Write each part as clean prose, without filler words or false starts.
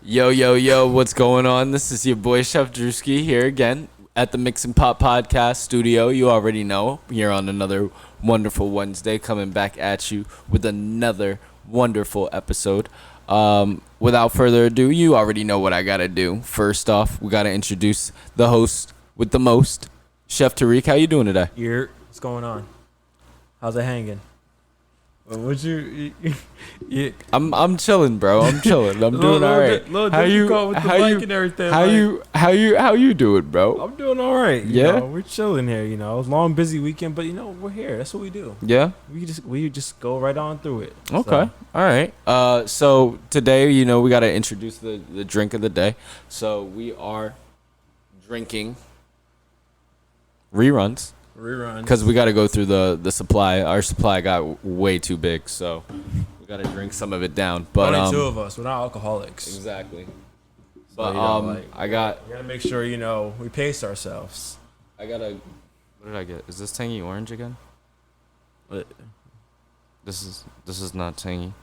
Yo, yo, yo, what's going on? This is your boy Chef Drewski here again at the Mix and Pop Podcast Studio. You already know, here on another wonderful Wednesday, coming back at you with another wonderful episode. Without further ado, you already know what I gotta do. First off, we gotta introduce the host with the most, Chef Tariq. How you doing today? What's going on? How's it hanging? Would you? I'm chilling, bro. I'm chilling. I'm doing all right. How you doing, bro? I'm doing all right. Yeah, we're chilling here. It was a long, busy weekend, but we're here. That's what we do. Yeah, we just go right on through it. Okay, all right. So today, we gotta introduce the drink of the day. So we are drinking reruns. Because we got to go through the supply. Our supply got way too big, so we got to drink some of it down. But only two of us. We're not alcoholics. Exactly. So, but we gotta make sure we pace ourselves. What did I get? Is this tangy orange again? What? This is not tangy.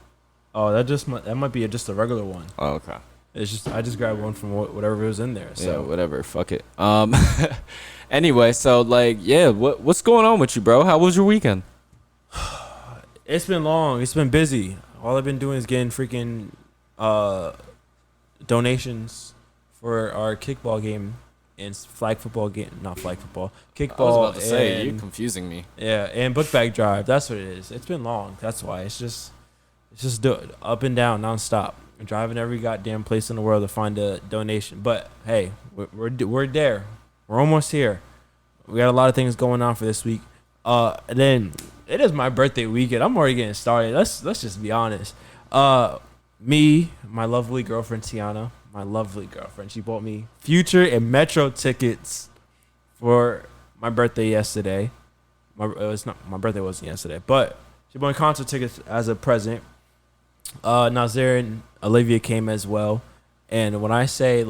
Oh, that might be just a regular one. Oh, okay. I just grabbed one from whatever was in there. So yeah, whatever. Fuck it. Anyway, so what's going on with you, bro? How was your weekend? It's been long. It's been busy. All I've been doing is getting freaking donations for our kickball game and flag football game. Not flag football. Kickball. I was about to say, you're confusing me. Yeah, and book bag drive. That's what it is. It's been long. That's why. It's just up and down nonstop. I'm driving every goddamn place in the world to find a donation. But hey, we're there. We're almost here. We got a lot of things going on for this week. And then it is my birthday weekend. I'm already getting started. Let's just be honest. Me, my lovely girlfriend Tiana, she bought me Future and Metro tickets for my birthday yesterday. My birthday wasn't yesterday, but she bought me concert tickets as a present. Nazir and Olivia came as well. And when I say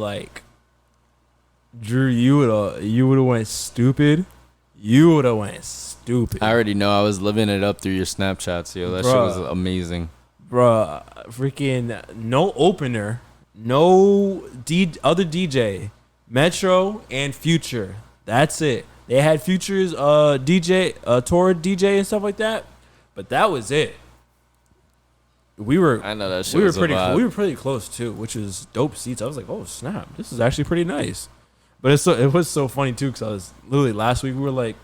Drew, you would have went stupid. You would have went stupid. I already know. I was living it up through your Snapchats, yo. That shit was amazing. Bruh, freaking no opener, no other DJ, Metro and Future. That's it. They had Future's DJ, tour DJ and stuff like that, but that was it. I know that shit was we were pretty close too, which was dope seats. I was like, oh snap, this is actually pretty nice. But it was so funny too, because I was literally last week we were like,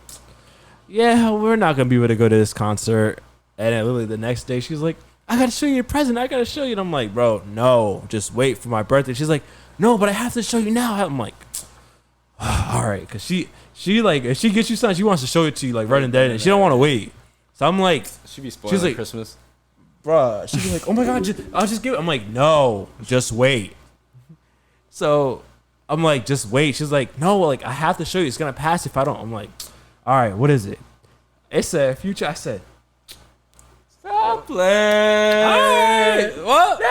yeah, we're not gonna be able to go to this concert, and then literally the next day she's like, I gotta show you a present. I gotta show you. And I'm like, bro, no, just wait for my birthday. She's like, no, but I have to show you now. I'm like, all right, because she if she gets you something, she wants to show it to you right and then, and she don't want to wait. So I'm like, she be spoiling like, Christmas. Bruh, she'd be like, oh my God, I'll just give it. I'm like, no, just wait. So I'm like, just wait. She's like, no, I have to show you. It's going to pass if I don't. I'm like, all right, what is it? It said Future. I said, stop playing. All right. What?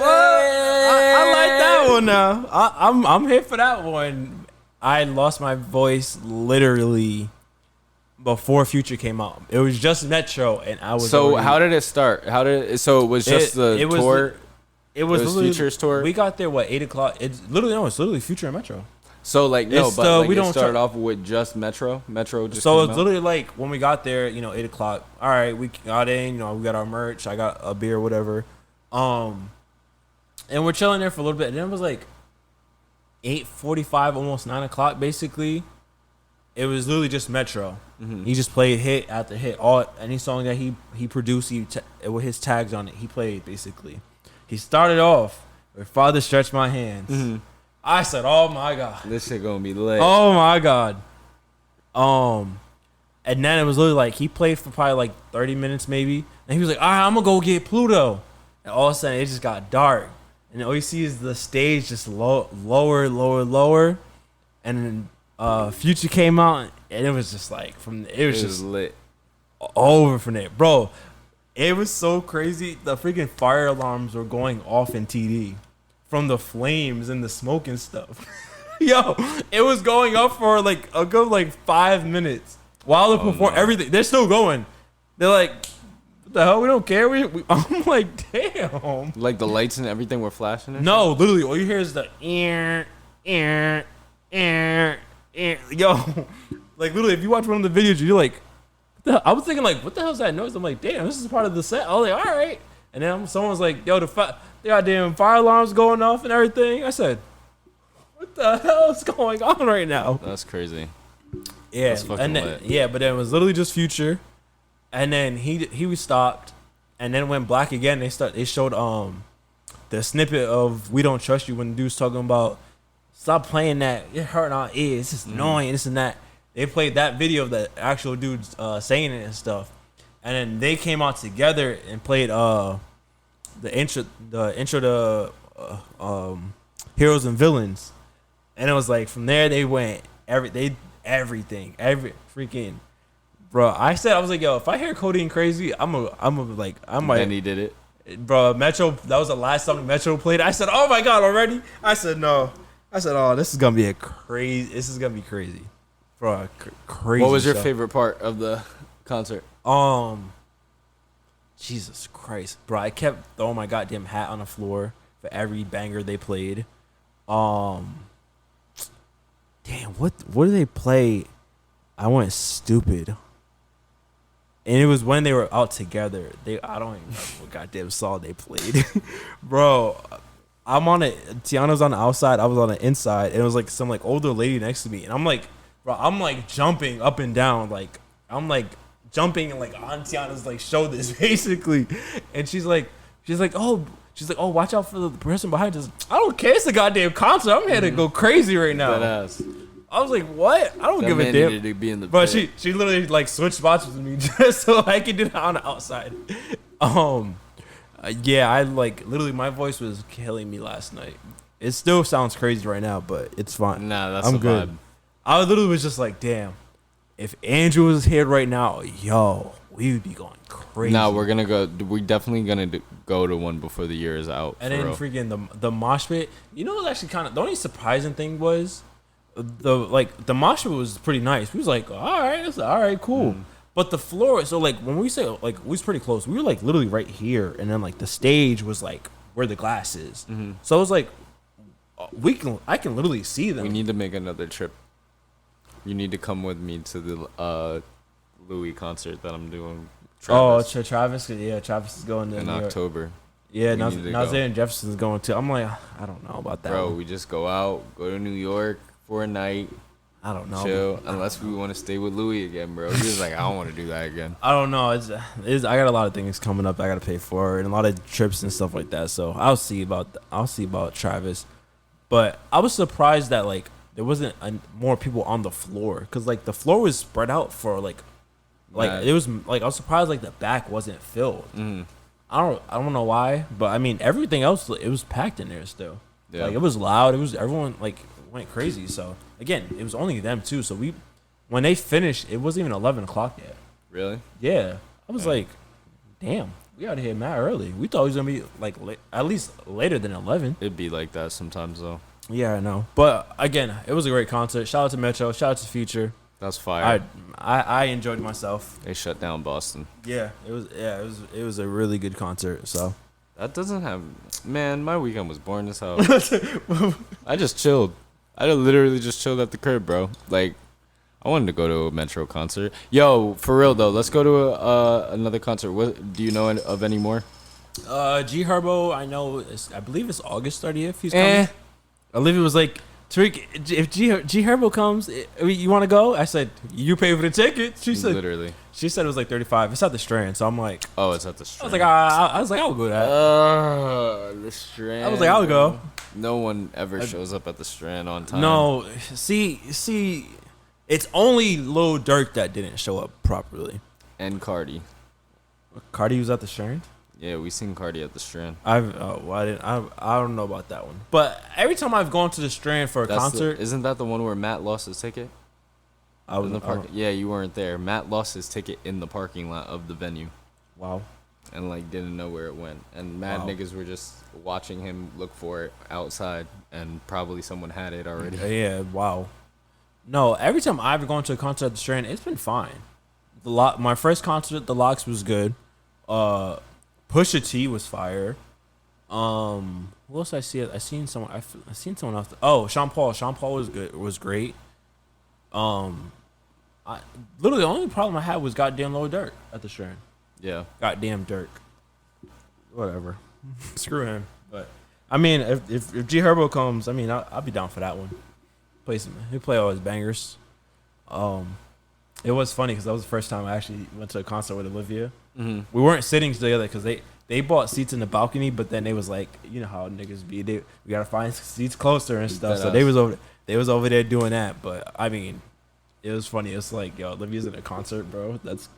I like that one now. I'm here for that one. I lost my voice literally before Future came out. It was just Metro, and I was. So how did it start? So it was just the tour. It was Future's tour. We got there 8:00. It's literally Future and Metro. So we don't start off with just Metro. Metro just. So it's literally when we got there, 8:00. All right, we got in. We got our merch. I got a beer, whatever. And we're chilling there for a little bit, and then it was 8:45, almost 9:00, basically. It was literally just Metro. Mm-hmm. He just played hit after hit. Any song that he produced, with his tags on it, he played basically. He started off with "Father Stretch My Hands." Mm-hmm. I said, "Oh my God, this shit gonna be lit." Oh my God. And then it was literally he played for probably 30 minutes maybe, and he was like, "All right, I'm gonna go get Pluto." And all of a sudden, it just got dark, and all you see is the stage just lower, and then Future came out, and it was just it was just lit over from there, bro. It was so crazy. The freaking fire alarms were going off in TD from the flames and the smoke and stuff. Yo, it was going up for a good 5 minutes while they perform everything. They're still going. They're like, what the hell? We don't care. I'm like, damn. Like the lights and everything were flashing? No, literally, all you hear is the ear. Yo, like literally, if you watch one of the videos, you're like, I was thinking like, what the hell's that noise? I'm like, damn, this is part of the set. I was like, all right. And then someone was like, yo, the goddamn fire alarm's going off and everything. I said, what the hell is going on right now? That's crazy. Yeah, That's fucking lit. Yeah, but then it was literally just Future, and then he was stopped, and then went black again. They showed the snippet of "We Don't Trust You" when the dude's talking about stop playing that, you're hurting our ears, it's just annoying, this and that. They played that video of the actual dudes saying it and stuff, and then they came out together and played the intro to Heroes and Villains, and it was like from there they went everything, freaking, bro. I was like, yo, if I hear Cody and Crazy, I'm like. And he did it. Bro, Metro, that was the last song Metro played. I said, oh my God, already? I said, no. I said, oh, this is going to be crazy. Bro, crazy. What was your show. favorite part of the concert? Jesus Christ. Bro, I kept throwing my goddamn hat on the floor for every banger they played. Damn, what did they play? I went stupid. And it was when they were out together. I don't even know what goddamn song they played. Bro, I'm on it. Tiana's on the outside. I was on the inside. And it was like some like older lady next to me. And I'm like, bro, I'm like jumping up and down. Like, I'm like jumping and like on Tiana's like shoulders basically. And she's like, oh, watch out for the person behind us. I don't care. It's a goddamn concert. I'm here to go crazy right now. Badass. I was like, what? I don't give a damn. Needed to be in the But pit. she literally like switched spots with me just so I could do it on the outside. Yeah, I like literally my voice was killing me last night. It still sounds crazy right now, but it's fine. Nah, that's I'm the good. vibe. I literally was just like, damn, if Andrew was here right now, yo, we would be going crazy. Nah, we're gonna go. We're definitely gonna go to one before the year is out. And then freaking the mosh pit. You know what actually kind of the only surprising thing was the mosh pit was pretty nice. We was like, all right, cool. But the floor, so like when we say like we was pretty close, we were like literally right here, and then like the stage was like where the glass is. So it was like I can literally see them. We need to make another trip. You need to come with me to the Louis concert that I'm doing. Travis. Oh, Travis, yeah, Travis is going in October. Yeah, Nazir and Jefferson is going too. I'm like, I don't know about that. Bro, one. we just go out, go to New York for a night. I don't know. Chill, unless we want to stay with Louis again, bro. He was like, I don't want to do that again. I don't know. It's I got a lot of things coming up that I got to pay for, and a lot of trips and stuff like that. So I'll see about Travis. But I was surprised that like there wasn't more people on the floor, because like the floor was spread out for like it was like I was surprised like the back wasn't filled. I don't know why, but I mean everything else it was packed in there still. Yeah. Like it was loud. It was everyone like went crazy. So again, it was only them too. So when they finished, it wasn't even 11 o'clock yet. Really? Yeah. I was like, damn, we out of here mad early. We thought it was gonna be like at least later than 11. It'd be like that sometimes though. Yeah, I know. But again, it was a great concert. Shout out to Metro. Shout out to Future. That's fire. I enjoyed myself. They shut down Boston. Yeah, it was a really good concert. So that doesn't have, man. My weekend was boring as hell. I just chilled. I literally just chilled at the crib, bro. Like, I wanted to go to a Metro concert. Yo, for real though, let's go to another concert. What do you know of any more? G Herbo, I know. I believe it's August 30th. He's coming. Olivia was like, Tariq, if G Herbo comes, you want to go? I said, you pay for the ticket. She said it was like 35. It's at the Strand, so I'm like, oh, it's at the Strand. I was like, I would go to that. The Strand. I was like, I would go. No one ever shows up at the Strand on time. No, see, it's only Lil Durk that didn't show up properly. And Cardi. Cardi was at the Strand? Yeah, we seen Cardi at the Strand. I don't know about that one. But every time I've gone to the Strand for a concert, isn't that the one where Matt lost his ticket? I was in the park. Yeah, you weren't there. Matt lost his ticket in the parking lot of the venue. Wow. And like didn't know where it went. And mad niggas were just watching him look for it outside, and probably someone had it already. Yeah, wow. No, every time I've gone to a concert at the Strand, it's been fine. My first concert at the Locks was good. Pusha T was fire. What else I see? I seen someone else. Oh, Sean Paul. Sean Paul was good. Was great. Literally the only problem I had was goddamn Lil Durk at the Stern. Yeah. Goddamn Durk. Whatever. Screw him. But I mean, if G Herbo comes, I mean, I'll be down for that one. He'll play all his bangers. It was funny because that was the first time I actually went to a concert with Olivia. Mm-hmm. We weren't sitting together because they bought seats in the balcony, but then they was like, you know how niggas be. We gotta find seats closer and stuff. So they was over there doing that. But I mean, it was funny. It's like, yo, Olivia's in a concert, bro. That's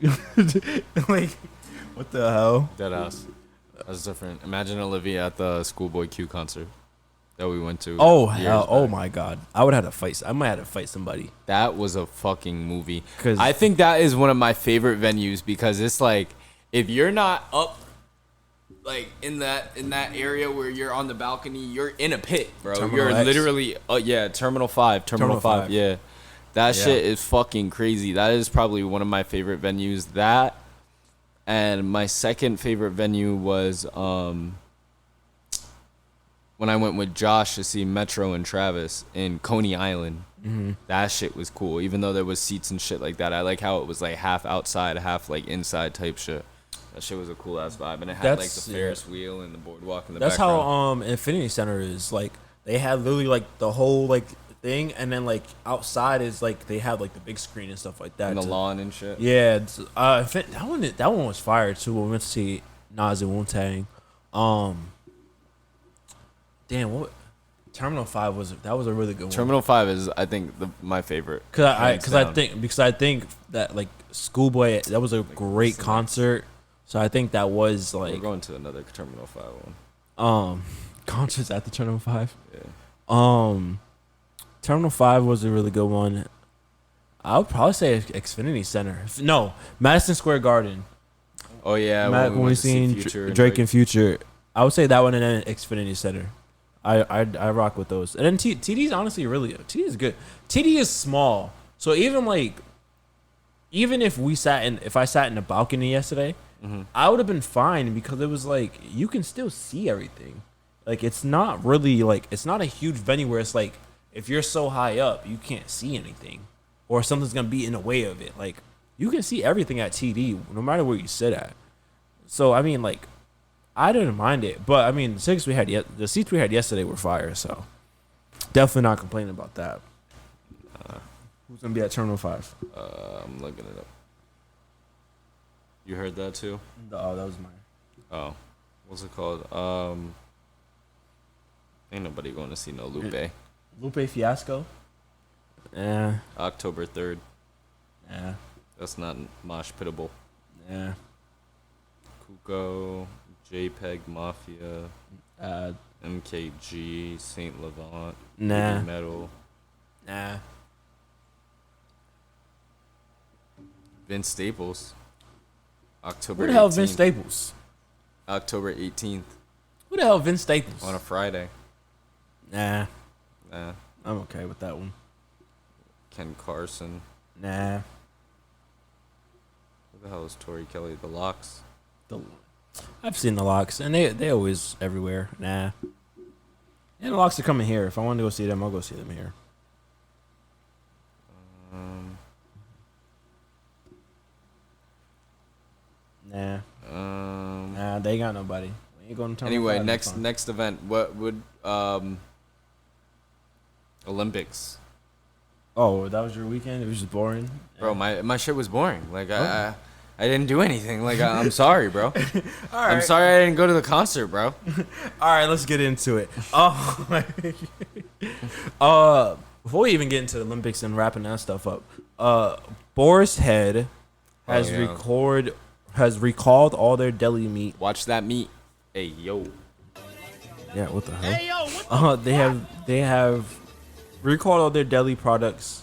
like, what the hell? Deadass. That's different. Imagine Olivia at the Schoolboy Q concert that we went to. Oh hell! Oh my god! I would have to fight. I might have to fight somebody. That was a fucking movie. I think that is one of my favorite venues because it's like if you're not up, like in that area where you're on the balcony, you're in a pit, bro. Terminal X. Literally, Terminal 5, Terminal 5, yeah. That shit is fucking crazy. That is probably one of my favorite venues. That. And my second favorite venue was when I went with Josh to see Metro and Travis in Coney Island. Mm-hmm. That shit was cool, even though there was seats and shit like that. I like how it was like half outside, half like inside type shit. That shit was a cool ass vibe, and it had like the Ferris wheel and the boardwalk in the background. That's how Infinity Center is. Like they had literally like the whole like thing, and then like outside is like they have like the big screen and stuff like that, and the lawn and shit. Yeah, that one was fire too. When we went to see Nas and Wu-Tang. Damn, what Terminal 5 was a really good one. Terminal 5 is I think my favorite. Because I think that like Schoolboy, that was a great concert. So I think that was like we're going to another Terminal 5 one. Concerts at the Terminal 5. Yeah. Terminal 5 was a really good one. I would probably say Xfinity Center. No, Madison Square Garden. Oh yeah, when we seen Drake and Future. I would say that one and then Xfinity Center. I rock with those. And then TD's honestly really TD is good. TD is small, so even if I sat in the balcony yesterday, mm-hmm. I would have been fine because it was like you can still see everything. Like it's not really like it's not a huge venue where it's like if you're so high up you can't see anything or something's gonna be in the way of it. Like you can see everything at TD no matter where you sit at. So I mean like. I didn't mind it, but I mean, the seats we had yesterday were fire, so definitely not complaining about that. Who's gonna be at Terminal 5? I'm looking it up. You heard that too? Oh, that was mine. Oh, what's it called? Ain't nobody going to see no Lupe. Lupe Fiasco. Yeah. October 3rd. Yeah. That's not mosh pitable. Yeah. Kuko. JPEG Mafia, MKG, Saint Levant, Metal, Vince Staples, October 18th. Who the hell Vince Staples? October 18th. Who the hell Vince Staples? On a Friday. Nah. I'm okay with that one. Ken Carson. Nah. Who the hell is Tori Kelly? The Locks. I've seen the Locks, and they always everywhere. Nah. And the Locks are coming here. If I want to go see them, I'll go see them here. Nah, they got nobody. We ain't going to anyway, next event. What would Olympics? Oh, that was your weekend? It was just boring? Bro, my shit was boring. Like, I didn't do anything. Like, I'm sorry, bro. All right. I'm sorry I didn't go to the concert, bro. All right, let's get into it. Before we even get into the Olympics and wrapping that stuff up, Boar's Head has recalled all their deli meat. Watch that meat. Hey, yo. Yeah, what the hell? Hey, yo, what the they have recalled all their deli products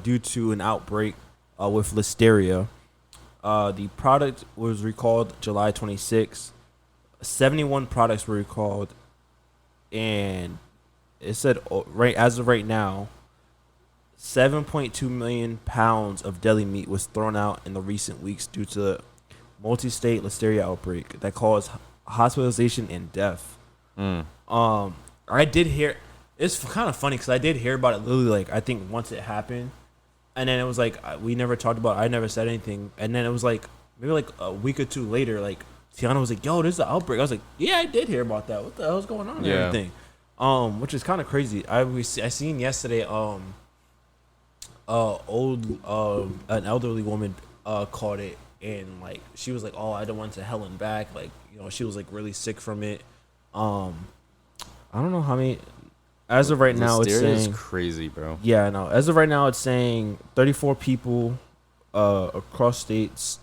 due to an outbreak with Listeria. The product was recalled July 26th. 71 products were recalled, and it said as of right now, 7.2 million pounds of deli meat was thrown out in the recent weeks due to multi-state listeria outbreak that caused hospitalization and death. I did hear. It's kind of funny because I did hear about it literally like I think once it happened, and then it was like we never talked about it. I never said anything, and then it was like maybe like a week or two later, like Tiana was like, "Yo, there's an outbreak." I was like, "Yeah, I did hear about that. What the hell's going on and everything?" Which is kind of crazy. I seen yesterday an elderly woman caught it, and like she was like, "Oh, I don't want to hell and back." Like she was like really sick from it. I don't know how many. As of right now, it's saying crazy, bro. Yeah, I know. As of right now, it's saying 34 people across states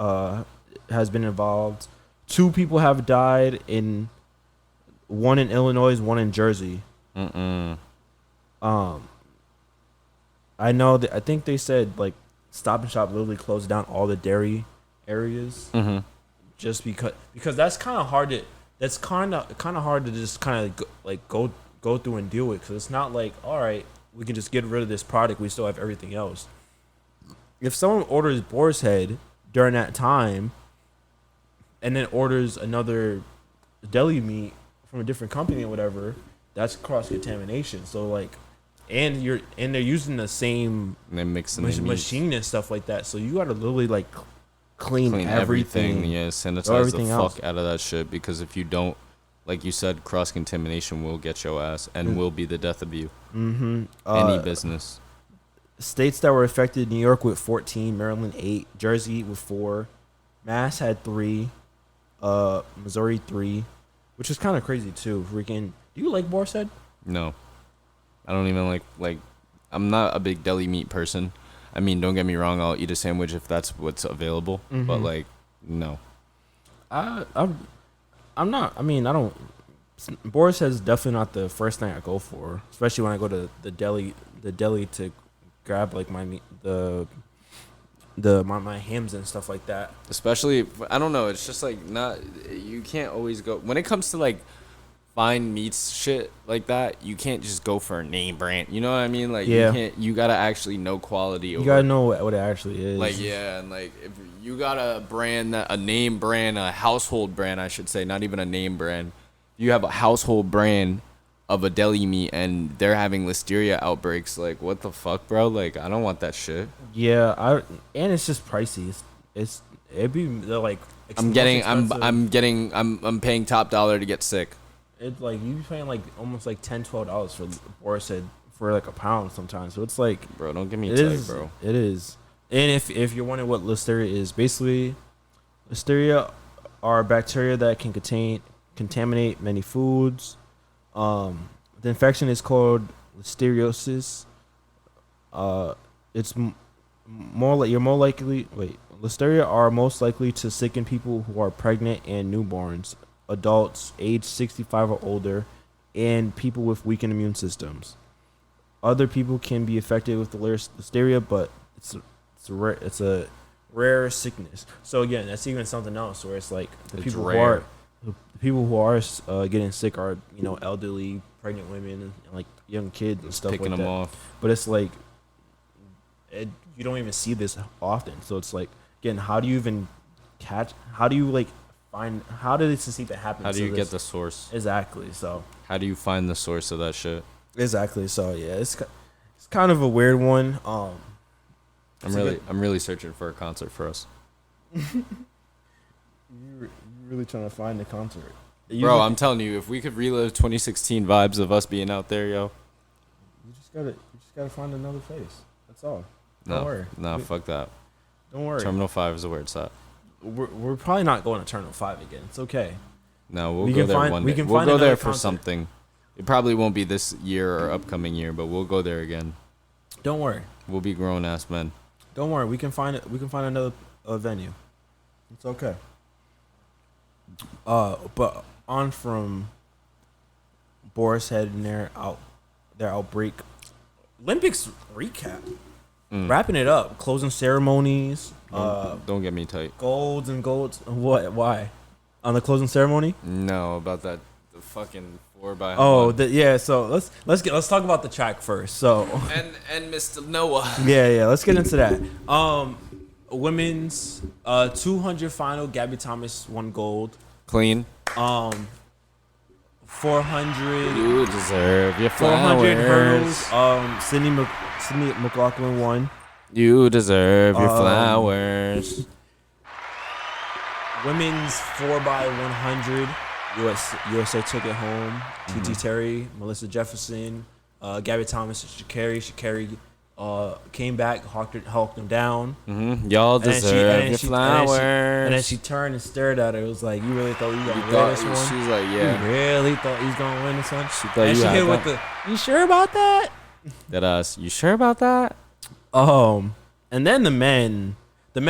has been involved. 2 people have died one in Illinois, one in Jersey. I know that I think they said like Stop and Shop literally closed down all the dairy areas just because that's kind of hard to. That's kind of hard to just kind of like go through and deal with because it's not like all right we can just get rid of this product, we still have everything else. If someone orders Boar's Head during that time and then orders another deli meat from a different company or whatever, that's cross contamination. So like and they're using the same machine and stuff like that, so you gotta literally like clean everything. Yeah, sanitize the fuck out of that shit because if you don't, like you said, cross contamination will get your ass and will be the death of you. Any business. States that were affected: New York with 14, Maryland 8, Jersey with 4, Mass had 3, Missouri 3, which is kind of crazy too. Freaking, do you like Boar's Head? No, I don't even like. I'm not a big deli meat person. I mean, don't get me wrong. I'll eat a sandwich if that's what's available. But like, no. I'm not. I mean, I don't. Boar's Head is definitely not the first thing I go for, especially when I go to the deli to grab like my meat, my hams and stuff like that. Especially, I don't know. It's just like not. You can't always go when it comes to like fine meats shit like that. You can't just go for a name brand. You know what I mean? Like you can't. You gotta actually know quality. You gotta know what it actually is. Like and like if you got a brand a name brand, a household brand, I should say, not even a name brand. You have a household brand of a deli meat and they're having listeria outbreaks. Like what the fuck, bro? Like I don't want that shit. Yeah, and it's just pricey. It'd be like I'm paying top dollar to get sick. It's like you be paying like almost like $10-12 for Boar's Head for like a pound sometimes. So it's like, bro, don't get me tight, bro. It is. And if you're wondering what listeria is, basically, listeria are bacteria that can contaminate many foods. The infection is called listeriosis. It's more like listeria are most likely to sicken people who are pregnant and newborns, adults age 65 or older, and people with weakened immune systems. Other people can be affected with the listeria, but it's a rare sickness. So again, that's even something else where it's like the people who are getting sick are elderly, pregnant women, and like young kids and stuff like that. Picking them off. But it's like you don't even see this often. So it's like again, how do you even catch? How do you like find? How did this even happen? How do you get the source? Exactly. So how do you find the source of that shit? Exactly. So yeah, it's kind of a weird one. I'm really searching for a concert for us. You're really trying to find the concert, bro. I'm telling you, if we could relive 2016 vibes of us being out there, yo. You just gotta find another place. That's all. Don't worry. No, fuck that. Don't worry. Terminal 5 is where it's at. We're probably not going to Terminal 5 again. It's okay. No, we'll go there one day. We'll go there for something. It probably won't be this year or upcoming year, but we'll go there again. Don't worry. We'll be grown ass men. Don't worry. We can find it. We can find another venue. It's okay. But on from Boar's Head and their outbreak. Olympics recap. Wrapping it up. Closing ceremonies. Don't get me tight. Golds. What? Why? On the closing ceremony? No, about that. The fucking 4x100. Oh, yeah. So let's talk about the track first. So and Mr. Noah. Yeah. Let's get into that. Women's 200 final, Gabby Thomas won gold. Clean. 400. You deserve your 400 flowers. hurdles. Sydney McLaughlin won. You deserve your flowers. Women's 4x100. USA took it home. T.T. Terry, Melissa Jefferson, Gabby Thomas, Sha'Carri came back, hawked them down. Y'all deserve your flowers. And then she turned and stared at her. It was like, you really thought you were going to win this one? She's like, yeah. You really thought he was going to win this one? She thought you had with you sure about that? That us. You sure about that? And then the men did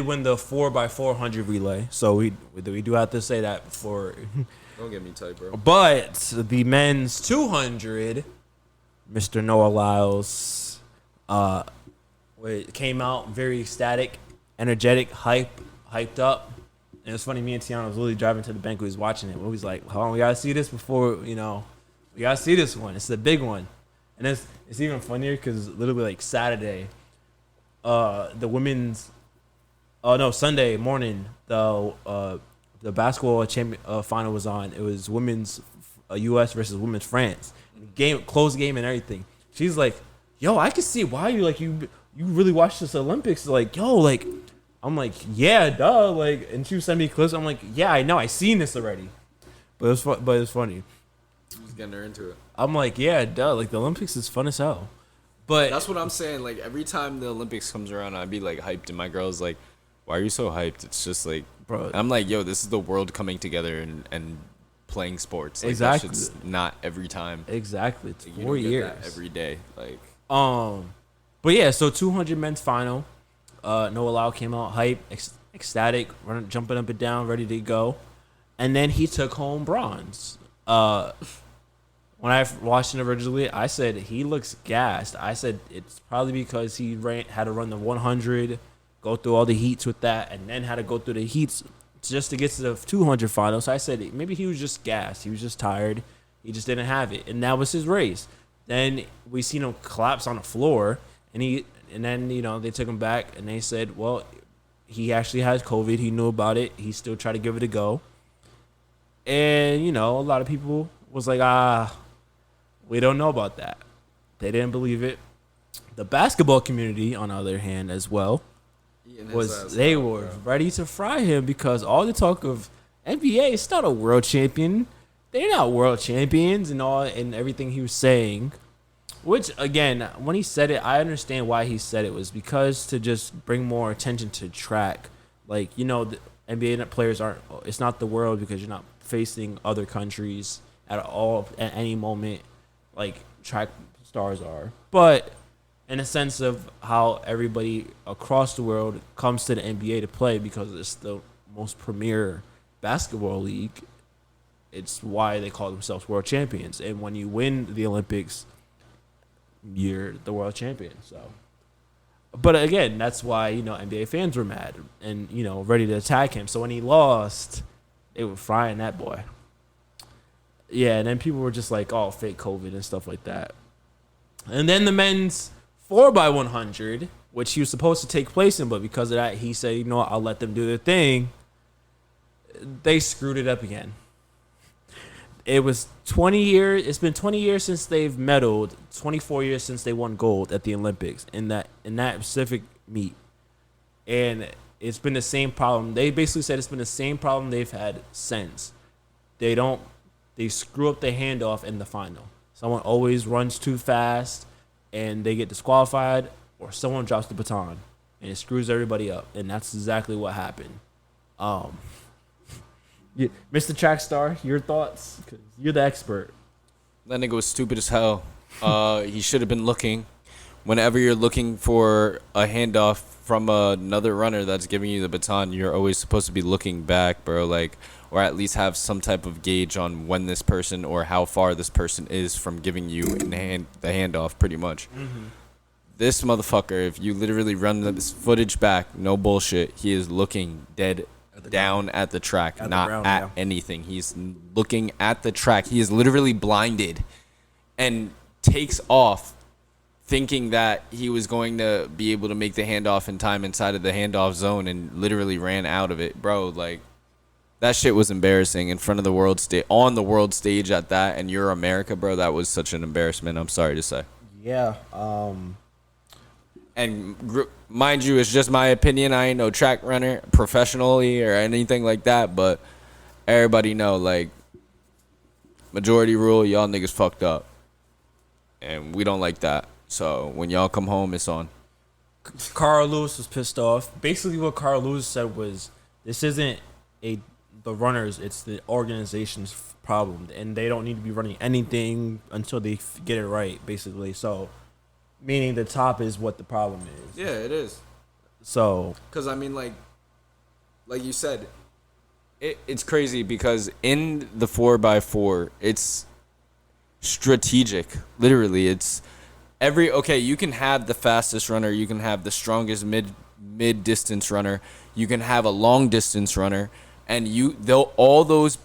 win the 4x400 relay. So we do have to say that before. Don't get me tight, bro. But the men's 200, Mr. Noah Lyles, came out very ecstatic, energetic, hyped up. And it was funny, me and Tiana was literally driving to the bank. We was watching it. We was like, hold on, we gotta see this before, we gotta see this one. It's the big one. And it's even funnier because literally like Saturday, the women's, Sunday morning, the basketball final was on. It was women's U.S. versus women's France. Close game and everything. She's like, yo, I can see why you really watched this Olympics. Like, yo, like, I'm like, yeah, duh. Like, and she was sending me clips. I'm like, yeah, I know, I seen this already. But it was funny. Just getting her into it. I'm like, yeah, duh. Like, the Olympics is fun as hell. But that's what I'm saying. Like, every time the Olympics comes around, I'd be like hyped, and my girl's like, why are you so hyped? It's just like, bro. I'm like, yo, this is the world coming together and playing sports. Like, exactly. That shit's not every time. Exactly. It's like, 4 years. Every day. Like. But yeah, so 200 men's final. Noah Lau came out hype, ecstatic, jumping up and down, ready to go. And then he took home bronze. When I watched it originally, I said he looks gassed. I said it's probably because he had to run the 100, go through all the heats with that, and then had to go through the heats just to get to the 200 final. So I said maybe he was just gassed. He was just tired. He just didn't have it. And that was his race. Then we seen him collapse on the floor, and then they took him back, and they said, well, he actually has COVID. He knew about it. He still tried to give it a go. And, a lot of people was like, we don't know about that. They didn't believe it. The basketball community, on the other hand, as well, they were ready to fry him because all the talk of NBA is not a world champion. They're not world champions and everything he was saying. Which, again, when he said it, I understand why he said it was because to just bring more attention to track. Like, the NBA players it's not the world because you're not facing other countries at all at any moment like track stars are. But in a sense of how everybody across the world comes to the NBA to play because it's the most premier basketball league, it's why they call themselves world champions. And when you win the Olympics, you're the world champion. So, but again, that's why NBA fans were mad and ready to attack him. So when he lost, they were frying that boy. Yeah, and then people were just like, "Oh, fake COVID" and stuff like that. And then the men's 4x100, which he was supposed to take place in, but because of that, he said, I'll let them do their thing. They screwed it up again. It was 20 years. It's been 20 years since they've medaled. 24 years since they won gold at the Olympics in that specific meet, and it's been the same problem. They basically said it's been the same problem they've had since. They screw up the handoff in the final. Someone always runs too fast, and they get disqualified, or someone drops the baton, and it screws everybody up. And that's exactly what happened. Mr. Track Star, your thoughts? 'Cause you're the expert. That nigga was stupid as hell. He should have been looking. Whenever you're looking for a handoff from another runner that's giving you the baton, you're always supposed to be looking back, bro. Like, or at least have some type of gauge on when this person or how far this person is from giving you the handoff, pretty much. Mm-hmm. This motherfucker, if you literally run this footage back, no bullshit, he is looking dead down at the track, not at anything. He's looking at the track. He is literally blinded and takes off thinking that he was going to be able to make the handoff in time inside of the handoff zone and literally ran out of it, bro. Like, that shit was embarrassing in front of the world stage, on the world stage at that, and you're America, bro. That was such an embarrassment. I'm sorry to say. Yeah. And mind you, it's just my opinion. I ain't no track runner professionally or anything like that, but everybody know, like, majority rule, y'all niggas fucked up. And we don't like that. So when y'all come home, it's on. Carl Lewis was pissed off. Basically, what Carl Lewis said was, this isn't the runners, it's the organization's problem, and they don't need to be running anything until they get it right, basically. So, meaning the top is what the problem is. Yeah, it is. So, because I mean, like you said, it's crazy because in the 4x4, it's strategic. Literally, it's okay, you can have the fastest runner, you can have the strongest mid distance runner, you can have a long distance runner, and all those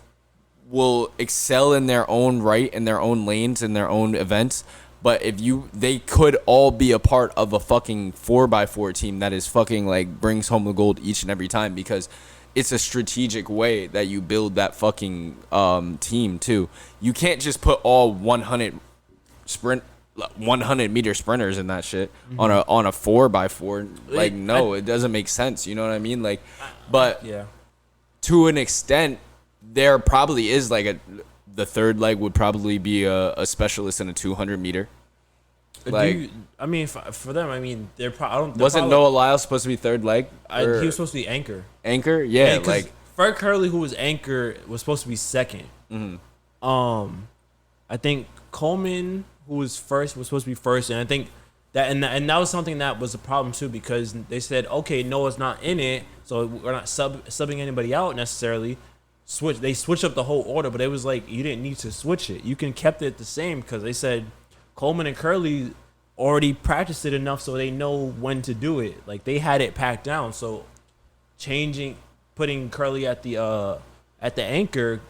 will excel in their own right, in their own lanes, in their own events. But they could all be a part of a fucking 4x4 team that is fucking like brings home the gold each and every time, because it's a strategic way that you build that fucking team too. You can't just put all 100 meter sprinters in that shit on a 4x4. Like, no, it doesn't make sense. You know what I mean? Like, but yeah, to an extent, there probably is like the third leg would probably be a specialist in a 200 meter. Like, I mean, for them, I mean, wasn't Noah Lyles supposed to be third leg? He was supposed to be anchor. Anchor, yeah, like Fred Curley, who was anchor, was supposed to be second. Mm-hmm. I think Coleman, who was first, was supposed to be first, and I think that and that was something that was a problem too, because they said, okay, Noah's not in it, so we're not subbing anybody out necessarily. They switched up the whole order, but it was like you didn't need to switch it. You can kept it the same, because they said Coleman and Curley already practiced it enough so they know when to do it. Like, they had it packed down, so putting Curley at the anchor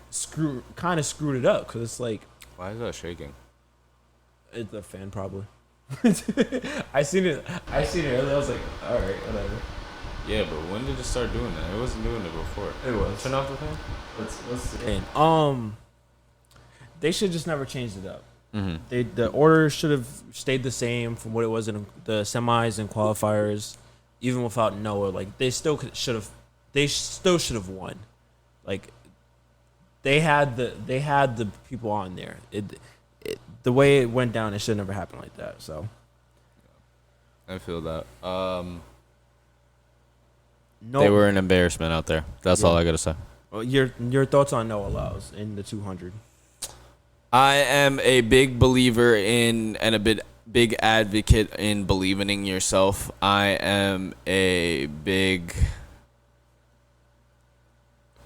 kind of screwed it up, because it's like, why is that shaking? It's a fan probably. I seen it earlier. I was like, all right, whatever. Yeah, but when did it start doing that? It wasn't doing it before. It was. Turn off the fan. Let's see. They should just never changed it up. Mm-hmm. The order should have stayed the same from what it was in the semis and qualifiers, even without Noah. Like, they still should have won. Like, they had the people on there. The way it went down, it should never happen like that. So, I feel that. They were an embarrassment out there. That's all I gotta say. Well, your thoughts on Noah Lyles in the 200? I am a big believer in and a big advocate in believing in yourself. I am a big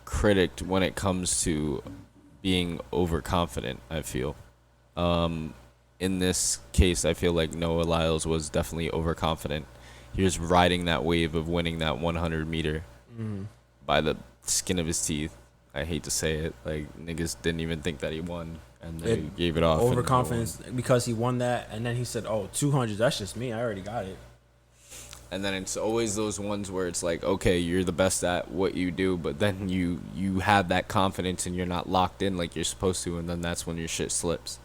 critic when it comes to being overconfident, I feel. In this case, I feel like Noah Lyles was definitely overconfident. He was riding that wave of winning that 100 meter by the skin of his teeth. I hate to say it. Like, niggas didn't even think that he won, and they gave it off. Overconfidence because he won that, and then he said, oh, 200, that's just me. I already got it. And then it's always those ones where it's like, okay, you're the best at what you do, but then you have that confidence and you're not locked in like you're supposed to, and then that's when your shit slips.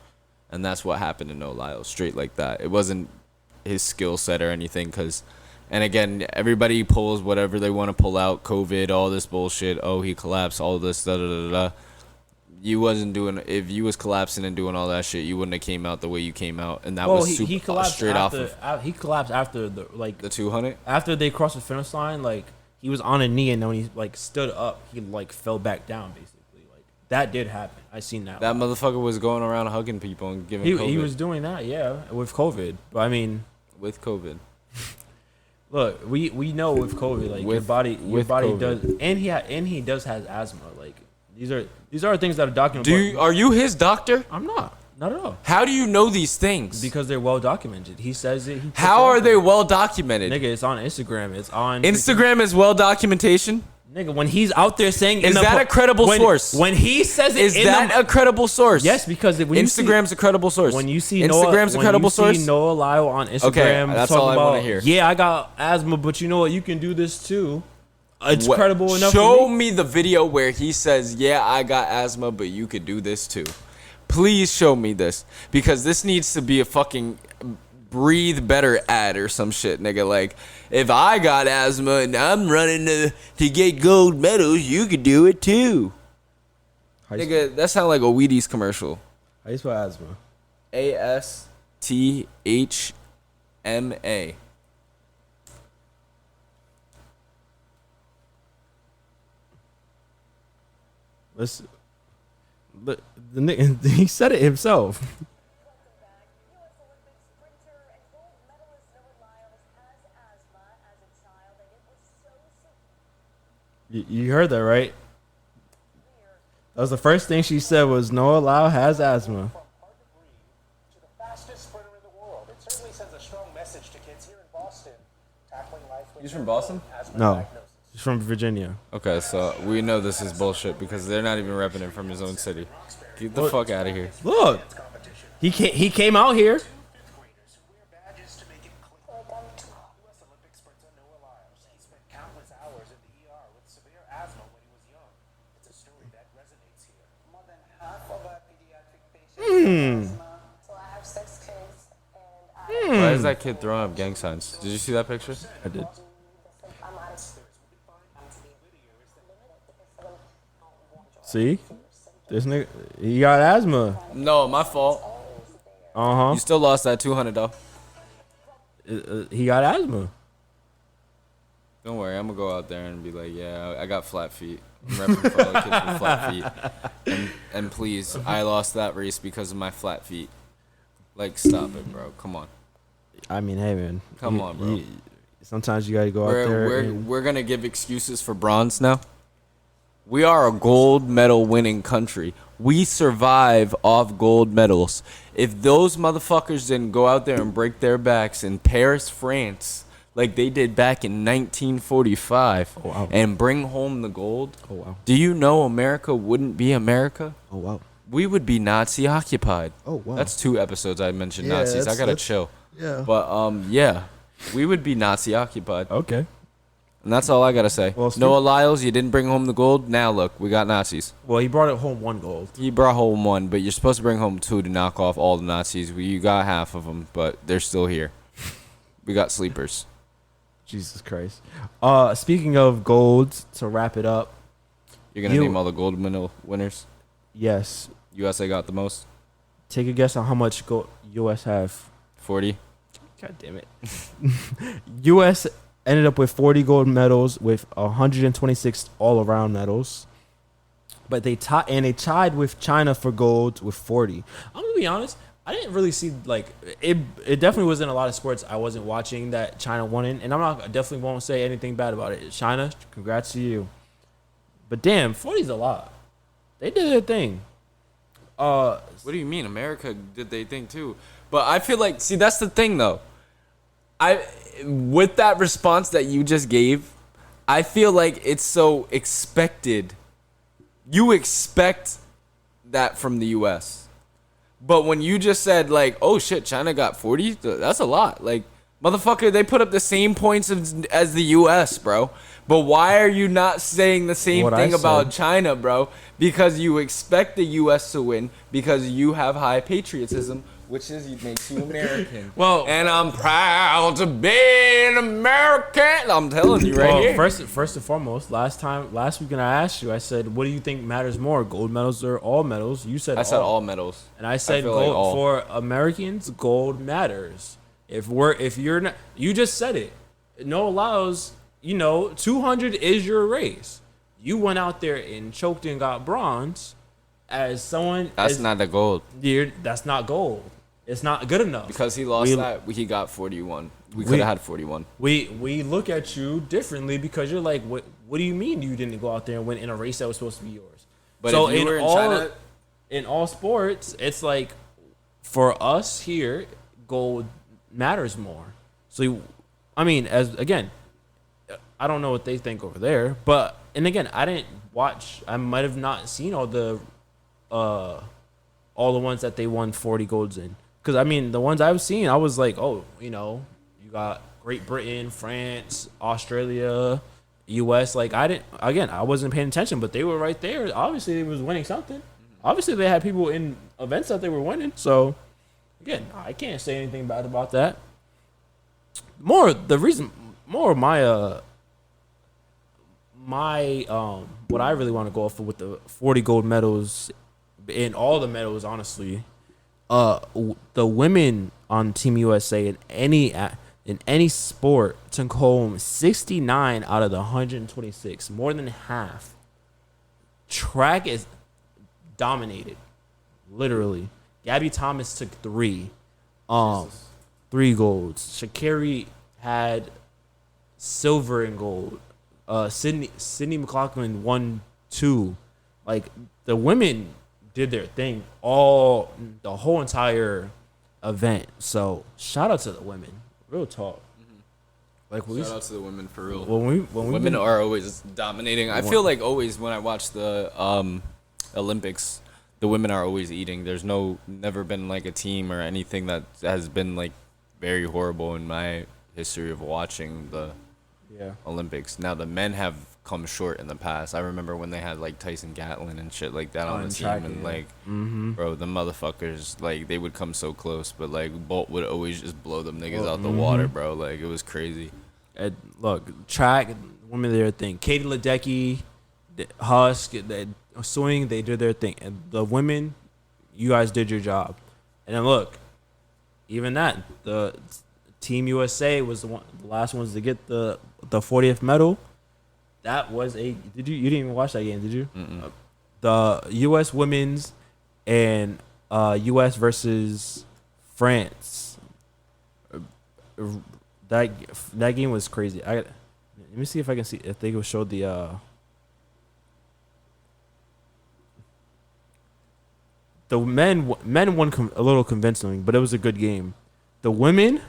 And that's what happened to Noah Lyles, straight like that. It wasn't his skill set or anything, because, and again, everybody pulls whatever they want to pull out, COVID, all this bullshit, oh, he collapsed, all this, da-da-da-da. You wasn't doing, if you was collapsing and doing all that shit, you wouldn't have came out the way you came out, and that was super, he collapsed straight after, off of he collapsed after the 200? After they crossed the finish line, like, he was on a knee, and then when he, like, stood up, he, like, fell back down, basically. That did happen. I seen that. That motherfucker was going around hugging people and giving COVID. He was doing that, yeah, with COVID. But I mean, with COVID. Look, we know with COVID, like, your body COVID. does, and he does has asthma. Like, these are things that are documented. Are you his doctor? I'm not at all. How do you know these things? Because they're well documented. He says it. How are they well documented? Nigga, it's on Instagram. It's on Instagram is well documentation. Nigga, when he's out there saying, is that a credible source? When he says it, is that a credible source? Yes, because when Instagram's a credible source. When you see Instagram's a credible source. When you see Noah Lyles on Instagram, okay, that's all I want to hear. Yeah, I got asthma, but you know what? You can do this too. It's credible enough. Show me the video where he says, "Yeah, I got asthma, but you could do this too." Please show me this, because this needs to be a fucking breathe better ad or some shit, nigga. Like, if I got asthma and I'm running to get gold medals, you could do it too. Nigga, that sound like a Wheaties commercial. How you spell asthma? ASTHMA. Let's. The nigga, he said it himself. You heard that, right? That was the first thing she said was Noah Lyles has asthma. He's from Boston? No, he's from Virginia. Okay, so we know this is bullshit because they're not even repping it from his own city. Get the fuck out of here. Look, he came out here. Why is that kid throwing up gang signs? Did you see that picture? I did. See? This nigga, he got asthma. No, my fault. Uh-huh. You still lost that 200 though. He got asthma. Don't worry, I'm gonna go out there and be like, yeah, I got flat feet. I'm repping for all the kids with flat feet. And please, I lost that race because of my flat feet. Like, stop it, bro. Come on. I mean, hey, man. Come on, bro. Sometimes you gotta go out there. We're gonna give excuses for bronze now. We are a gold medal winning country. We survive off gold medals. If those motherfuckers didn't go out there and break their backs in Paris, France, like they did back in 1945, and bring home the gold, do you know America wouldn't be America? Oh, wow. We would be Nazi occupied. Oh, wow. That's 2 episodes I mentioned Nazis. I gotta chill. Yeah. But yeah, we would be Nazi occupied. Okay. And that's all I gotta say. Well, Noah Lyles, you didn't bring home the gold. Now look, we got Nazis. Well, he brought it home 1 gold. He brought home 1, but you're supposed to bring home 2 to knock off all the Nazis. You got half of them, but they're still here. We got sleepers. Jesus Christ. Speaking of golds, to wrap it up. You're gonna name all the gold medal winners? Yes. USA got the most. Take a guess on how much gold US have. 40. God damn it. US ended up with 40 gold medals with 126 all-around medals. But they tied with China for gold with 40. I'm going to be honest. I didn't really see, like, it definitely wasn't a lot of sports I wasn't watching that China won in. And I definitely won't say anything bad about it. China, congrats to you. But damn, 40 is a lot. They did their thing. What do you mean? America did their thing too. But I feel like, see, that's the thing though. With that response that you just gave, I feel like it's so expected. You expect that from the U.S. But when you just said, like, oh shit, China got 40, that's a lot. Like, motherfucker, they put up the same points as the U.S., bro. But why are you not saying the same thing about China, bro? Because you expect the U.S. to win because you have high patriotism, which makes you American. Well, and I'm proud to be an American. I'm telling you here. First and foremost, last week when I asked you, I said, what do you think matters more, gold medals or all medals? You said I said all medals. And I said gold for Americans, gold matters. If you're not, you just said it. No allows, 200 is your race. You went out there and choked and got bronze as someone. That's not the gold. That's not gold. It's not good enough. Because he lost he got 41. We could have had 41. We look at you differently because you're like, what do you mean you didn't go out there and win in a race that was supposed to be yours? But so if you were in China, in all sports, it's like for us here, gold matters more. So I mean, I don't know what they think over there. But and again, I didn't watch. I might have not seen all the ones that they won 40 golds in. Because I mean, the ones I've seen, I was like, oh, you got Great Britain, France, Australia, U.S. Like I wasn't paying attention, but they were right there. Obviously, they was winning something. Obviously, they had people in events that they were winning. So again, I can't say anything bad about that. More of my what I really want to go for with the 40 gold medals in all the medals, honestly, the women on Team USA in any sport took home 69 out of the 126, more than half. Track is dominated, literally. Gabby Thomas took 3 golds. Sha'Carri had silver and gold. Sydney McLaughlin won 2. Like, the women did their thing the whole entire event. So shout out to the women. Real talk. Like, shout out to the women for real. When women are always dominating. I feel like always when I watch the Olympics, the women are always eating. There's never been like a team or anything that has been like very horrible in my history of watching the Olympics. Now the men have come short in the past. I remember when they had like Tyson Gatlin and shit like that on the team, and like, bro, the motherfuckers, like, they would come so close, but like Bolt would always just blow them niggas out the water, bro. Like, it was crazy. Look, track, women did their thing. Katie Ledecky, Husk, swing, they did their thing. And the women, you guys did your job. And then look, even that, the Team USA was the last ones to get the 40th medal. That was you didn't even watch that game, did you? The U.S. women's and U.S. versus France. That game was crazy. Let me see if I can see if they showed the men won a little convincingly, but it was a good game. The women,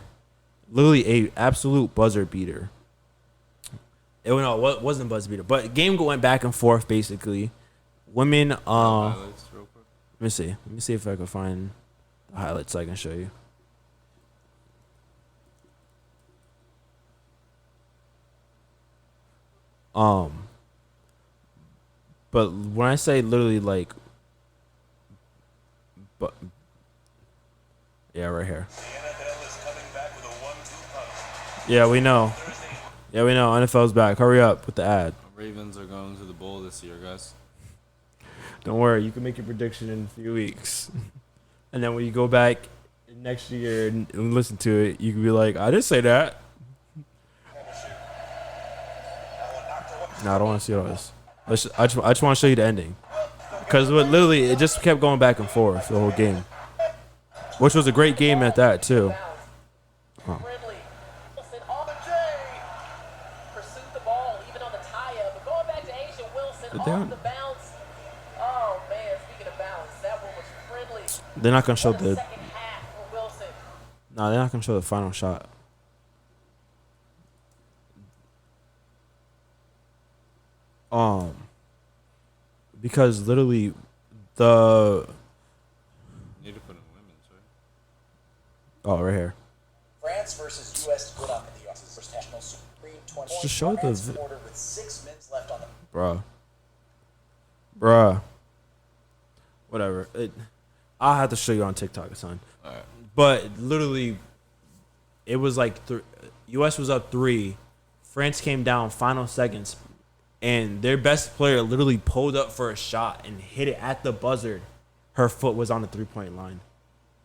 literally a absolute buzzer beater. It wasn't a buzzer beater, but game went back and forth basically. Women, Highlights real quick. Let me see if I can find the highlights I can show you. But when I say literally like, but yeah, right here. Yeah, we know. NFL's back. Hurry up with the ad. Ravens are going to the bowl this year, guys. Don't worry, you can make your prediction in a few weeks, and then when you go back next year and listen to it, you can be like, "I didn't say that." No, I don't want to see all this. I just want to show you the ending, because literally it just kept going back and forth the whole game, which was a great game at that too. Oh. They're not gonna show the. No, they're not gonna show the final shot. Because literally, the. You need to put in women's, right? Oh, right here. France versus U.S. split up in the U.S. First National Supreme 20. Just show the. With 6 minutes left on the. Bruh. Whatever. I'll have to show you on TikTok, son. All right. But literally, it was like U.S. was up 3. France came down final seconds, and their best player literally pulled up for a shot and hit it at the buzzer. Her foot was on the 3-point line,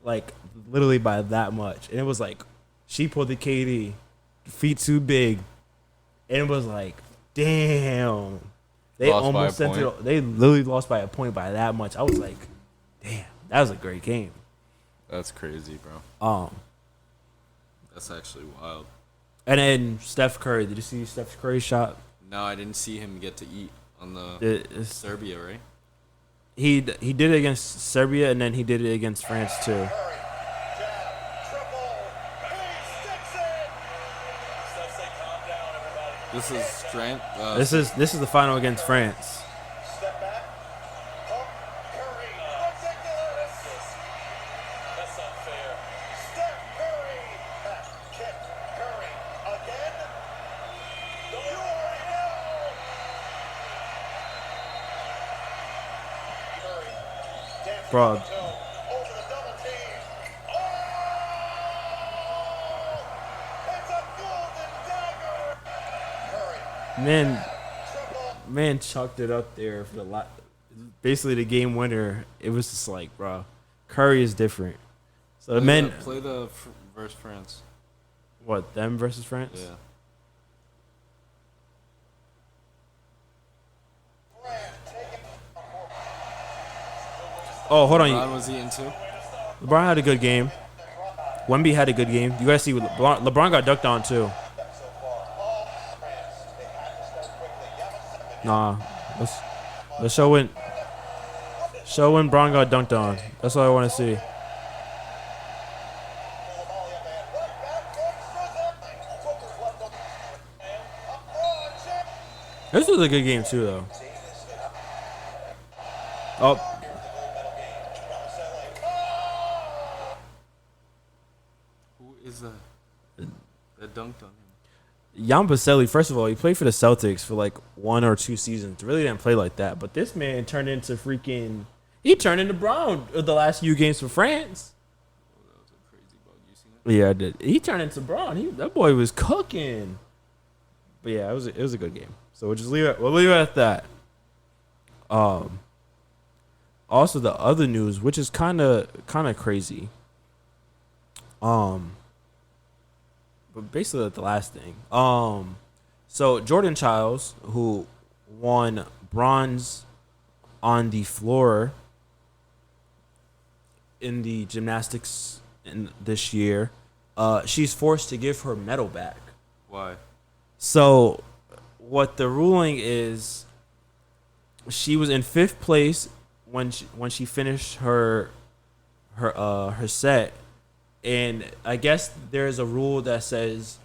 like literally by that much. And it was like she pulled the KD, feet too big, and it was like, damn. They almost sent it. They literally lost by a point by that much. I was like, damn, that was a great game. That's crazy, bro. That's actually wild. And then Steph Curry. Did you see Steph Curry's shot? No, I didn't see him get to eat on the Serbia, right? He did it against Serbia, and then he did it against France too. This is strength. This is the final against France. Step back. Pump. Curry. That's not fair. Steph Curry. Back. Kick. Curry. Again. You already know. Curry. Dancing Bro. on the toe. Over the double team. Oh! It's a golden dagger. Curry. Man chucked it up there for basically the game winner. It was just like, bro, Curry is different. So the men play the versus France. what, them versus France? Yeah. Oh, hold on. LeBron was eating too. LeBron had a good game. Wemby had a good game. You gotta see what LeBron got dunked on too. Nah, let's show when Bron got dunked on. That's what I want to see. This was a good game too, though. Oh, Who is that dunked on him? Jan Baselli, first of all, he played for the Celtics for like 1 or 2 seasons. Really didn't play like that. But this man turned into he turned into Brown the last few games for France. Oh, that was a crazy bug. You seen it? Yeah, I did. He turned into Brown. That boy was cooking. But yeah, it was a good game. So we'll leave it at that. Also the other news, which is kind of crazy. But basically the last thing. So Jordan Chiles, who won bronze on the floor in the gymnastics this year, she's forced to give her medal back. Why? So what the ruling is, she was in 5th place when she finished her set. And I guess there's a rule that says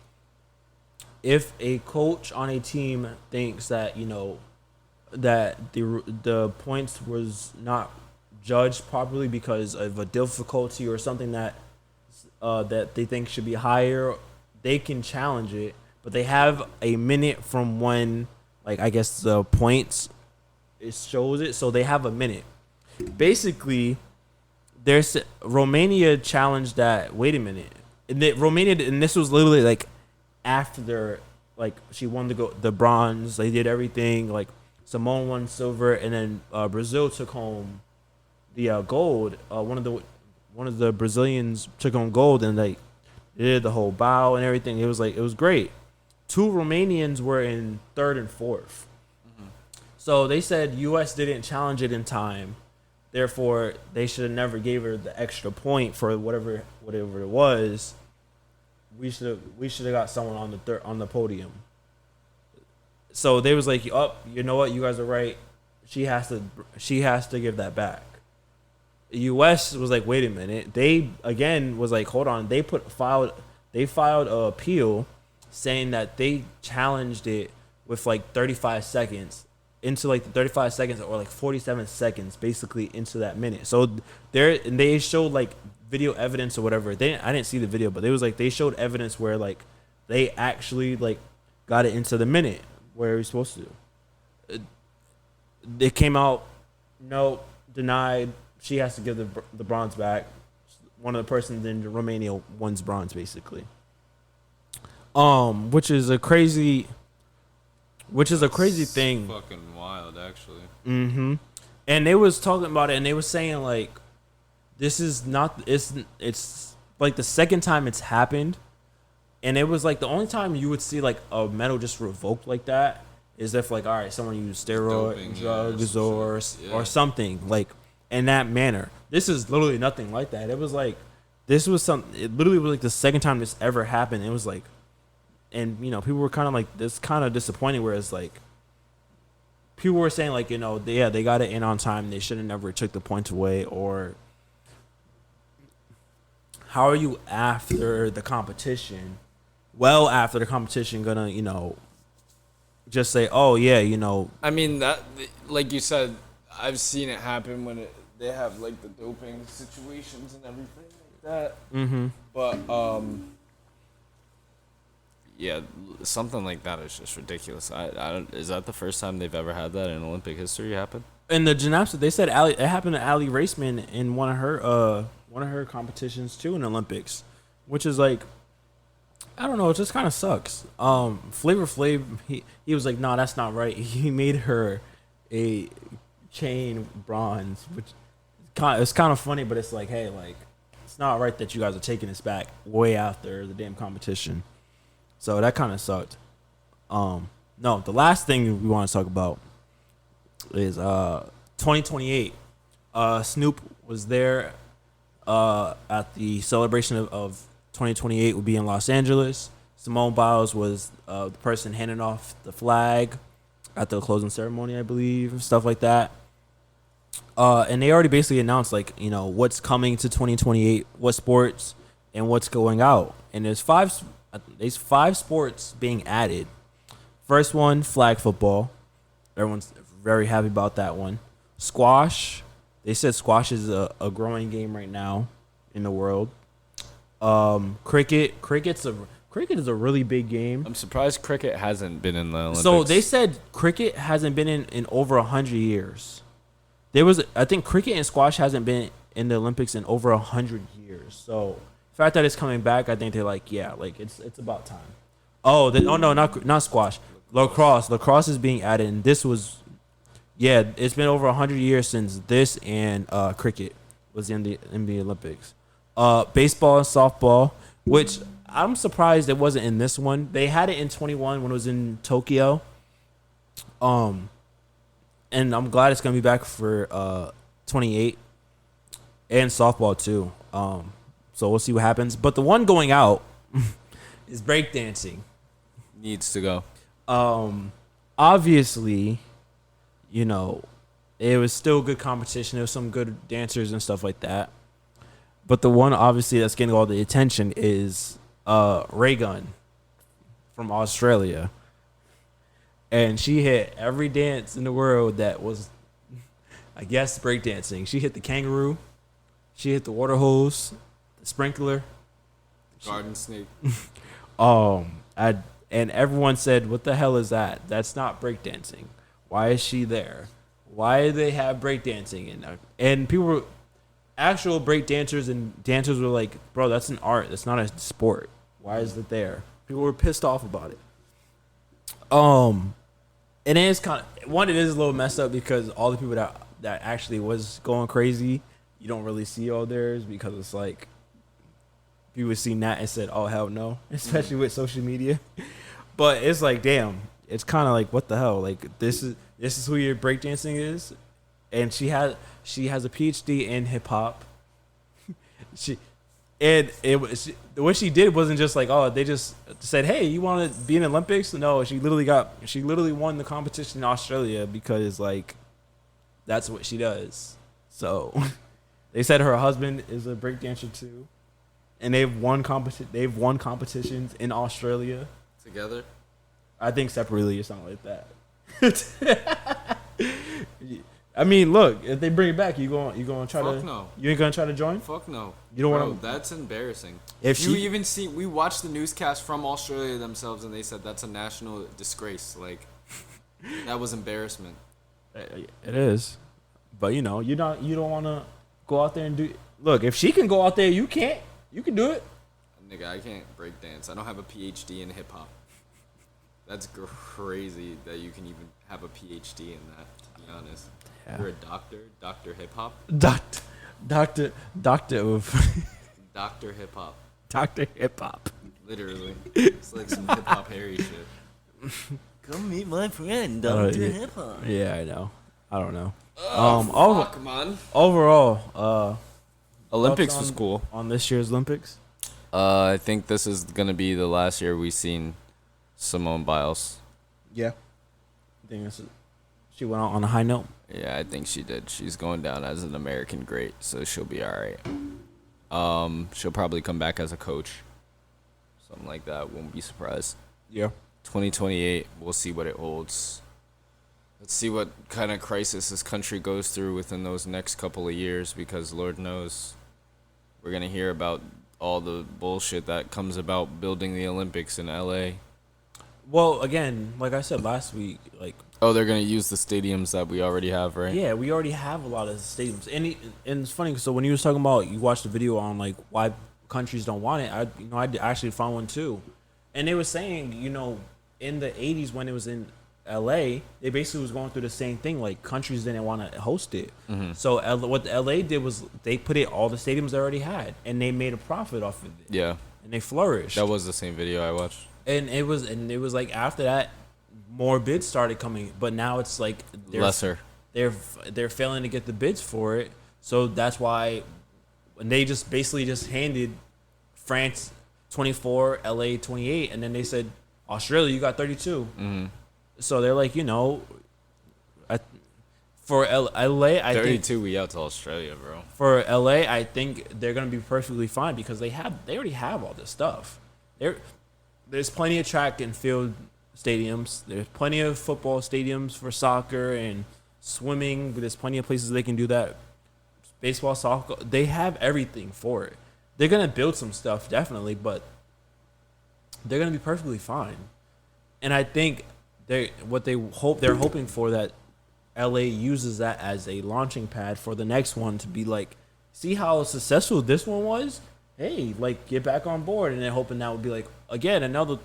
if a coach on a team thinks that, that the points was not judged properly because of a difficulty or something that they think should be higher, they can challenge it. But they have a minute from when, like, I guess the points, it shows it. So they have a minute. Basically, there's Romania challenged that. Wait a minute, and this was literally like after she won the bronze. They did everything. Like Simone won silver, and then Brazil took home the gold. One of the Brazilians took home gold, and they did the whole bow and everything. It was great. 2 Romanians were in 3rd and 4th. Mm-hmm. So they said U.S. didn't challenge it in time. Therefore, they should have never gave her the extra point for whatever it was. We should have got someone on the podium. So they was like, "Oh, you know what? You guys are right. She has to give that back." The U.S. was like, "Wait a minute." They again was like, "Hold on." They filed an appeal saying that they challenged it with like 35 seconds. Into like the 35 seconds or like 47 seconds basically into that minute. So they showed like video evidence or whatever. I didn't see the video, but they showed evidence where like they actually like got it into the minute where it was supposed to. It came out, no, denied. She has to give the bronze back. One of the persons in Romania wins bronze basically. Which is a crazy thing. Fucking wild, actually. Mm-hmm. And they was talking about it, and they was saying like, this is not. It's like the second time it's happened, and it was like the only time you would see like a medal just revoked like that is if like, all right, someone used steroid drugs or something like in that manner. This is literally nothing like that. It was like this was It literally was like the second time this ever happened. It was like. And, people were kind of like, this kind of disappointing where it's like, people were saying like, they got it in on time. They should have never took the points away. Or how are you after the competition? Well, after the competition, gonna, just say, oh yeah, you know, I mean that, like you said, I've seen it happen when they have like the doping situations and everything like that. mm-hmm. But yeah, something like that is just ridiculous. I don't. Is that the first time they've ever had that in Olympic history happen? In the gymnastics, they said it happened to Allie Raceman in one of her competitions too in the Olympics, which is like, I don't know, it just kind of sucks. Flavor Flav, he was like, no, that's not right. He made her a chain bronze, which it's kind of funny, but it's like, hey, like, it's not right that you guys are taking this back way after the damn competition. So that kind of sucked. No, the last thing we want to talk about is 2028. Snoop was there at the celebration of 2028 will be in Los Angeles. Simone Biles was the person handing off the flag at the closing ceremony, I believe, stuff like that. And they already basically announced, like, you know, what's coming to 2028, what sports, and what's going out. And there's five sports being added. First one, flag football. Everyone's very happy about that one. Squash. They said squash is a growing game right now in the world. Cricket. Cricket is a really big game. I'm surprised cricket hasn't been in the Olympics. So they said cricket hasn't been in over 100 years. I think cricket and squash hasn't been in the Olympics in over 100 years. So the fact that it's coming back, I think they're like, yeah, like it's about time. Oh no, not squash. Lacrosse. Lacrosse is being added, and this was, yeah, it's been over 100 years since this and cricket was in the Olympics. Baseball and softball, which I'm surprised it wasn't in this one. They had it in 21 when it was in Tokyo. And I'm glad it's gonna be back for 28 and softball too. So we'll see what happens. But the one going out is breakdancing. Needs to go. Obviously, you know, it was still good competition. There was some good dancers and stuff like that. But the one obviously that's getting all the attention is Raygun from Australia. And she hit every dance in the world that was, I guess, breakdancing. She hit the kangaroo. She hit the water hose, the sprinkler. Garden snake. And everyone said, what the hell is that? That's not breakdancing. Why is she there? Why do they have breakdancing? And people were, actual breakdancers and dancers were like, bro, that's an art. That's not a sport. Why is it there? People were pissed off about it. And it is kind of, one, it is a little messed up because all the people that actually was going crazy, you don't really see all theirs because it's like people seen that and said, oh hell no, especially with social media. But it's like, damn, it's kind of like, what the hell? Like this is who your breakdancing is, and she has a PhD in hip hop. What she did wasn't just like, oh, they just said, hey, you want to be in the Olympics? No, she literally won the competition in Australia because like that's what she does. So they said her husband is a breakdancer too, and they've won competitions in Australia Together? I think separately or something like that. I mean, look, if they bring it back, you gonna try Fuck to? no. You ain't gonna try to join? Fuck no. You don't Bro, want to? that's embarrassing. If you she- even see, we watched the newscast from Australia themselves, and they said that's a national disgrace. Like, that was embarrassment. It is, but you know, you don't want to go out there and do. Look, if she can go out there, you can't. You can do it. Nigga, I can't break dance. I don't have a PhD in hip hop. That's crazy that you can even have a PhD in that, to be honest. Yeah. You're a doctor hip hop? Doctor of Doctor hip hop. Doctor hip hop. Literally. It's like some hip hop Harry shit. Come meet my friend, Doctor yeah. Hip Hop. Yeah, I know. I don't know. Fuck, man. Overall, Olympics thoughts was cool. on this year's Olympics. I think this is gonna be the last year we've seen Simone Biles. Yeah, I think she went out on a high note. Yeah, I think she did. She's going down as an American great, so she'll be all right. She'll probably come back as a coach, something like that. Won't be surprised. Yeah. 2028, we'll see what it holds. Let's see what kind of crisis this country goes through within those next couple of years, because Lord knows we're going to hear about all the bullshit that comes about building the Olympics in LA. Well, again, like I said last week, like, Oh, they're going to use the stadiums that we already have, right? yeah, we already have a lot of stadiums, and it's funny. So when you was talking about, you watched the video on like why countries don't want it, I actually found one too, and they were saying, in the '80s when it was in LA, they basically was going through the same thing. Like, countries didn't want to host it, so what LA did was they put it all the stadiums they already had, and they made a profit off of it. Yeah. And they flourished. That was the same video I watched. And it was like after that, more bids started coming, but now it's like Lesser. They're failing to get the bids for it, so that's why when they just basically just handed France 24, LA 28, and then they said Australia, you got 32. So they're like, for LA, I 32, think we out to Australia, bro. for LA, I think they're gonna be perfectly fine because they already have all this stuff. There's plenty of track and field stadiums. There's plenty of football stadiums for soccer and swimming. There's plenty of places they can do that. Baseball, soccer, they have everything for it. They're gonna build some stuff definitely, but they're gonna be perfectly fine. And I think they're hoping for that LA uses that as a launching pad for the next one to be like, see how successful this one was? Hey, like, get back on board, and then hoping that would be like, again, another.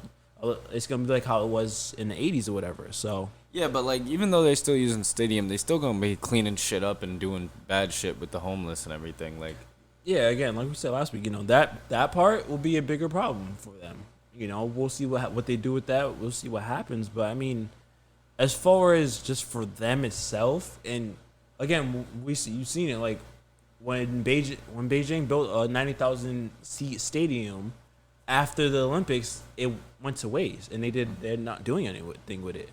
It's gonna be like how it was in the '80s or whatever. So Yeah, but like, even though they're still using stadium, they still gonna be cleaning shit up and doing bad shit with the homeless and everything. Like, yeah, again, like we said last week, that part will be a bigger problem for them. We'll see what they do with that. We'll see what happens. But I mean, as far as just for them itself, and again, you've seen it, like when Beijing built a 90,000 seat stadium. After the Olympics, it went to waste, and they're not doing anything with it.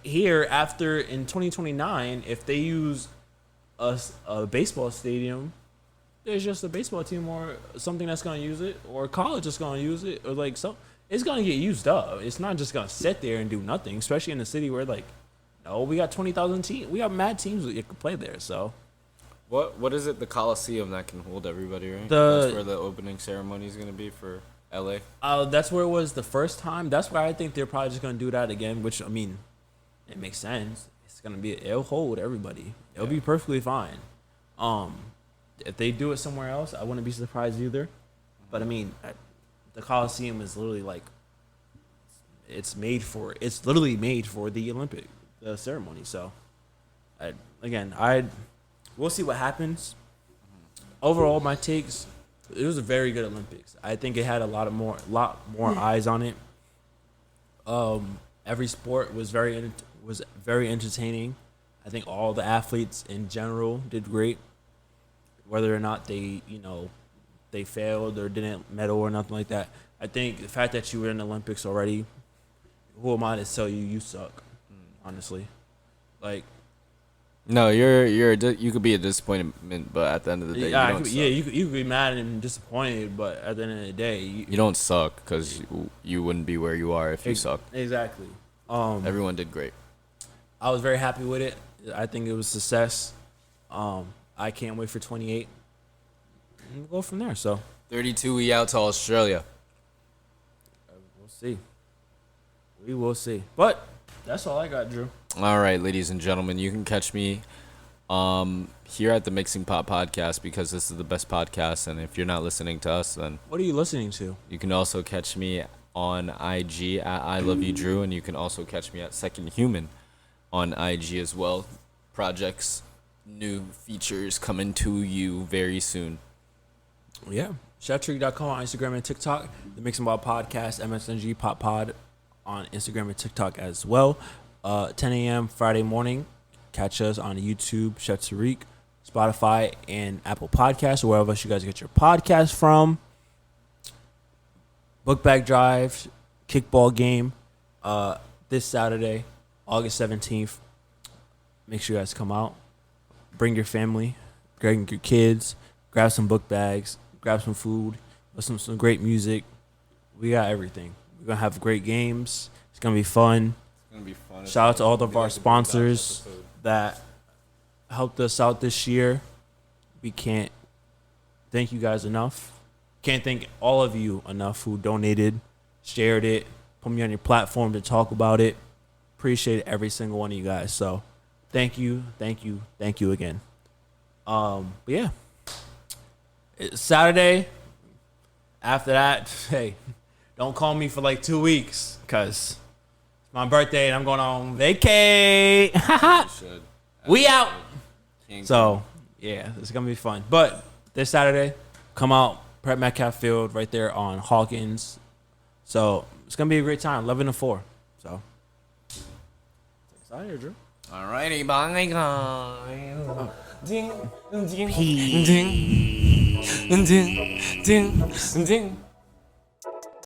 Here, in 2029, if they use a baseball stadium, there's just a baseball team or something that's going to use it, or a college that's going to use it, or like it's going to get used up. It's not just going to sit there and do nothing, especially in a city where we got 20,000 teams. We got mad teams that you can play there, so. what is it? The Coliseum that can hold everybody, right? That's where the opening ceremony is gonna be for LA. That's where it was the first time. That's why I think they're probably just going to do that again, which, I mean, it makes sense. It'll hold everybody. It'll be perfectly fine. If they do it somewhere else, I wouldn't be surprised either. But I mean, the Coliseum is literally like, it's literally made for the Olympic ceremony. So, we'll see what happens. Overall, my takes. It was a very good Olympics. I think it had a lot more eyes on it. Every sport was very entertaining. I think all the athletes in general did great. Whether or not they failed or didn't medal or nothing like that. I think the fact that you were in the Olympics already, who am I to tell you suck? Honestly, like. No, you could be a disappointment, but at the end of the day, you don't suck. You could be mad and disappointed, but at the end of the day, you don't suck because you wouldn't be where you are if you sucked. Exactly. Everyone did great. I was very happy with it. I think it was a success. I can't wait for 28. And we'll go from there. So 32, we out to Australia. We'll see. We will see. But that's all I got, Drew. All right, ladies and gentlemen, you can catch me here at the Mixing Pot Podcast because this is the best podcast. And if you're not listening to us, then what are you listening to? You can also catch me on IG at I Love You Drew, and you can also catch me at Second Human on IG as well. Projects, new features coming to you very soon. Yeah. Cheftrick.com on Instagram and TikTok. The Mixing Pot Podcast, MSNG Pop Pod on Instagram and TikTok as well. 10 a.m. Friday morning. Catch us on YouTube, Chef Tariq, Spotify, and Apple Podcasts, or wherever else you guys get your podcast from. Book bag drive, kickball game, this Saturday, August 17th. Make sure you guys come out. Bring your family, bring your kids, grab some book bags, grab some food, listen to some great music. We got everything. We're gonna have great games. It's gonna be fun. It's gonna be fun. Shout out to all of our sponsors that helped us out this year. We can't thank you guys enough. Can't thank all of you enough who donated, shared it, put me on your platform to talk about it. Appreciate every single one of you guys. So thank you again. But yeah. It's Saturday. After that, hey, don't call me for like 2 weeks because it's my birthday and I'm going on vacay. We out. So yeah, it's gonna be fun. But this Saturday, come out, Prep Metcalf Field right there on Hawkins. So it's gonna be a great time, 11 to 4. So excited, Drew. Alrighty, bye guys. Ding, ding, Peace. ding, ding, ding, ding.